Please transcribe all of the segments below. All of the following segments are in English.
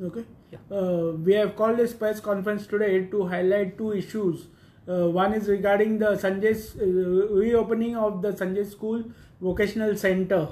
Okay. Yeah. We have called this press conference today to highlight two issues. One is regarding the reopening of the Sanjay School Vocational Center.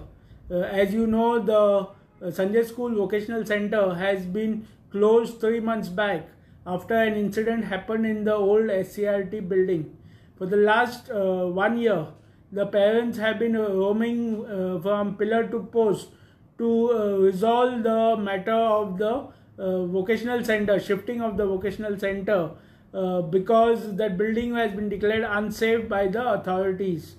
As you know, the Sanjay School Vocational Center has been closed 3 months back after an incident happened in the old SCRT building. For the last 1 year, the parents have been roaming from pillar to post to resolve the matter of the vocational center, shifting of the vocational center, because that building has been declared unsafe by the authorities.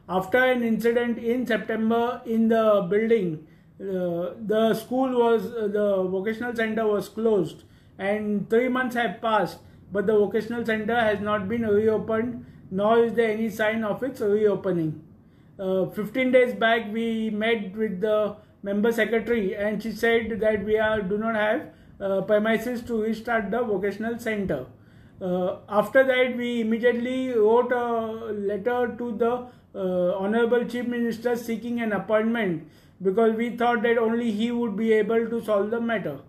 After an incident in September in the building, the vocational center was closed, and 3 months have passed, but the vocational center has not been reopened, nor is there any sign of its reopening. 15 days back, we met with the member secretary, and she said that we do not have premises to restart the vocational center. After that, we immediately wrote a letter to the Honorable Chief Minister seeking an appointment, because we thought that only he would be able to solve the matter.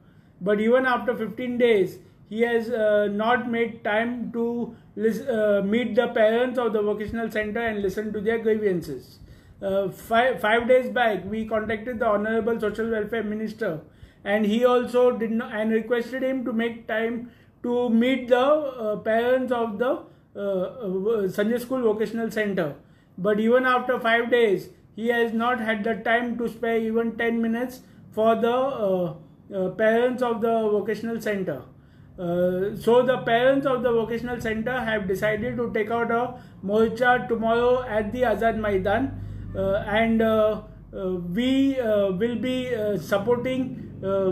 But even after 15 days, he has not made time to meet the parents of the vocational center and listen to their grievances. 5 days back, we contacted the Honorable Social Welfare Minister, and he also did not, and requested him to make time to meet the parents of the Sanjay School Vocational Center. But even after 5 days, he has not had the time to spare even 10 minutes for the parents of the vocational center. So the parents of the vocational center have decided to take out a morcha tomorrow at the Azad Maidan, and we will be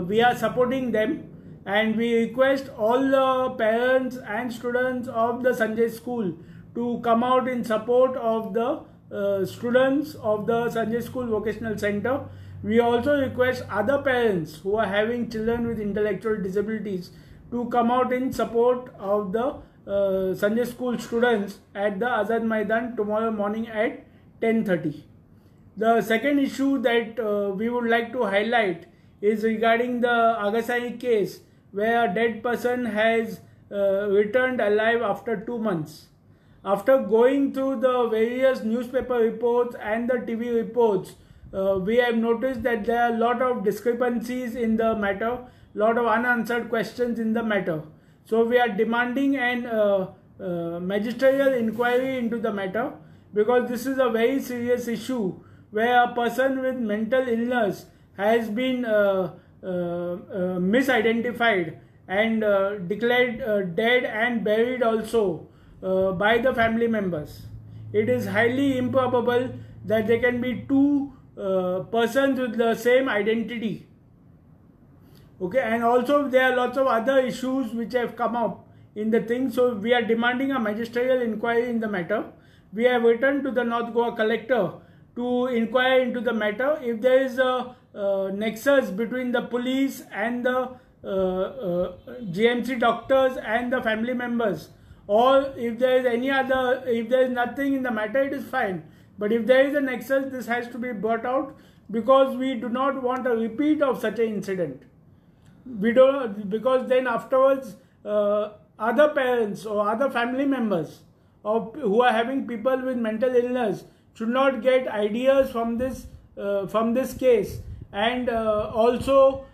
we are supporting them, and we request all the parents and students of the Sanjay School to come out in support of the students of the Sanjay School Vocational Center. We also request other parents who are having children with intellectual disabilities to come out in support of the Sanjay School students at the Azad Maidan tomorrow morning at 10:30. The second issue that we would like to highlight is regarding the Agasai case, where a dead person has returned alive after 2 months. After going through the various newspaper reports and the TV reports, we have noticed that there are a lot of discrepancies in the matter, lot of unanswered questions in the matter. So we are demanding an magisterial inquiry into the matter, because this is a very serious issue where a person with mental illness has been misidentified and declared dead and buried also by the family members. It is highly improbable that there can be two persons with the same identity. Okay, and also there are lots of other issues which have come up in the thing. So we are demanding a magisterial inquiry in the matter. We have written to the North Goa collector to inquire into the matter. If there is a nexus between the police and the GMC doctors and the family members, or if there is any other, if there is nothing in the matter, it is fine. But if there is a nexus, this has to be brought out, because we do not want a repeat of such an incident. We don't, because then afterwards other parents or other family members who are having people with mental illness should not get ideas from this case, and also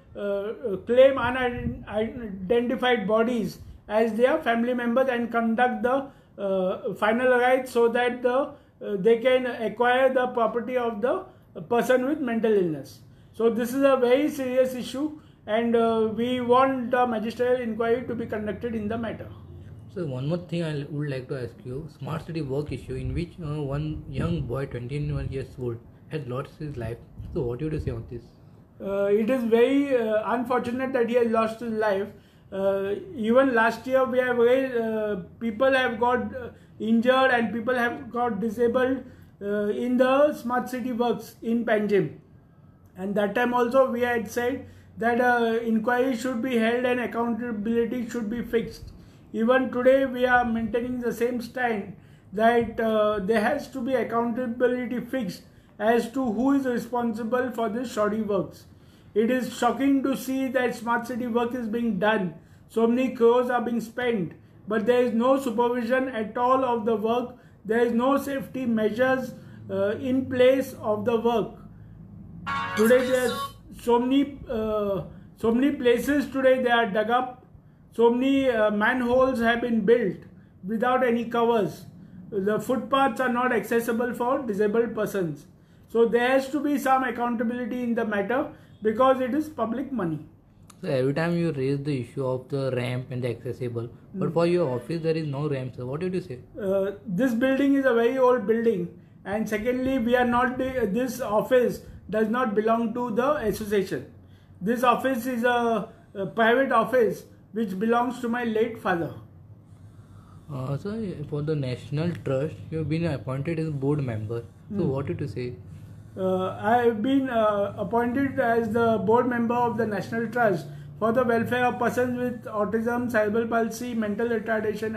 claim unidentified bodies as their family members and conduct the final rites, so that they can acquire the property of the person with mental illness. So this is a very serious issue, and we want the magisterial inquiry to be conducted in the matter. So one more thing I would like to ask you: smart city work issue, in which one young boy, 21 years old, has lost his life. So what do you say on this? It is very unfortunate that he has lost his life. Even last year, we have people have got injured and people have got disabled in the smart city works in Panjim, and that time also we had said that inquiry should be held and accountability should be fixed. Even today, we are maintaining the same stand that there has to be accountability fixed as to who is responsible for this shoddy works. It is shocking to see that smart city work is being done. So many crores are being spent, but there is no supervision at all of the work. There is no safety measures in place of the work. Today there are so many places today they are dug up. So many manholes have been built without any covers. The footpaths are not accessible for disabled persons. So there has to be some accountability in the matter because it is public money. So every time you raise the issue of the ramp and the accessible, but for your office there is no ramp. So what did you say? This building is a very old building, and secondly, we are not. This office does not belong to the association. This office is a private office which belongs to my late father. So for the National Trust, you have been appointed as board member. So what did you say? I have been appointed as the board member of the National Trust for the welfare of persons with autism, cerebral palsy, mental retardation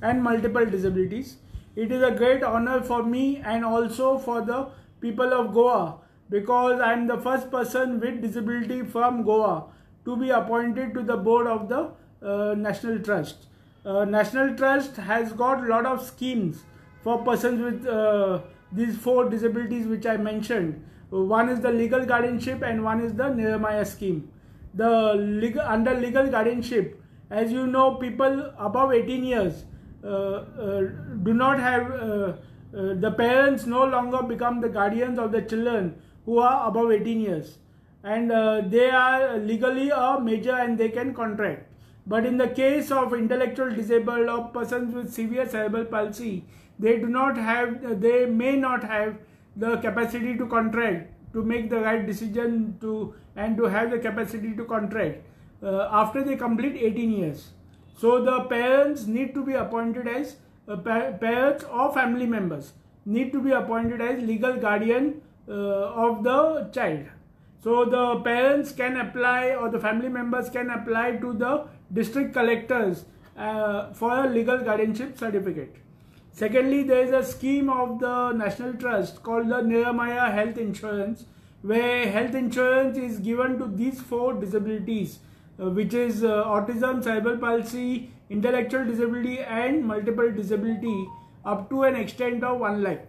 and multiple disabilities. It is a great honor for me and also for the people of Goa, because I am the first person with disability from Goa to be appointed to the board of the National Trust. National Trust has got a lot of schemes for persons with these 4 disabilities which I mentioned. One is the legal guardianship and one is the Niramaya scheme. Under legal guardianship, as you know, people above 18 years do not have, the parents no longer become the guardians of the children who are above 18 years, and they are legally a major and they can contract. But in the case of intellectual disabled or persons with severe cerebral palsy, they may not have the capacity to contract, to make the right decision and to have the capacity to contract after they complete 18 years. So the parents need to be appointed as parents or family members need to be appointed as legal guardian of the child. So the parents can apply, or the family members can apply to the district collectors for a legal guardianship certificate. Secondly, there is a scheme of the National Trust called the Niramaya Health Insurance, where health insurance is given to these 4 disabilities, which is autism, cerebral palsy, intellectual disability and multiple disability, up to an extent of 1 lakh.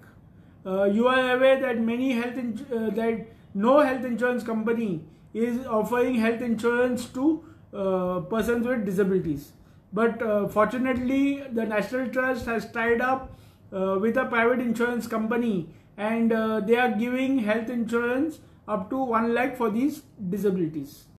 You are aware that no health insurance company is offering health insurance to persons with disabilities. But fortunately, the National Trust has tied up with a private insurance company, and they are giving health insurance up to 1 lakh for these disabilities.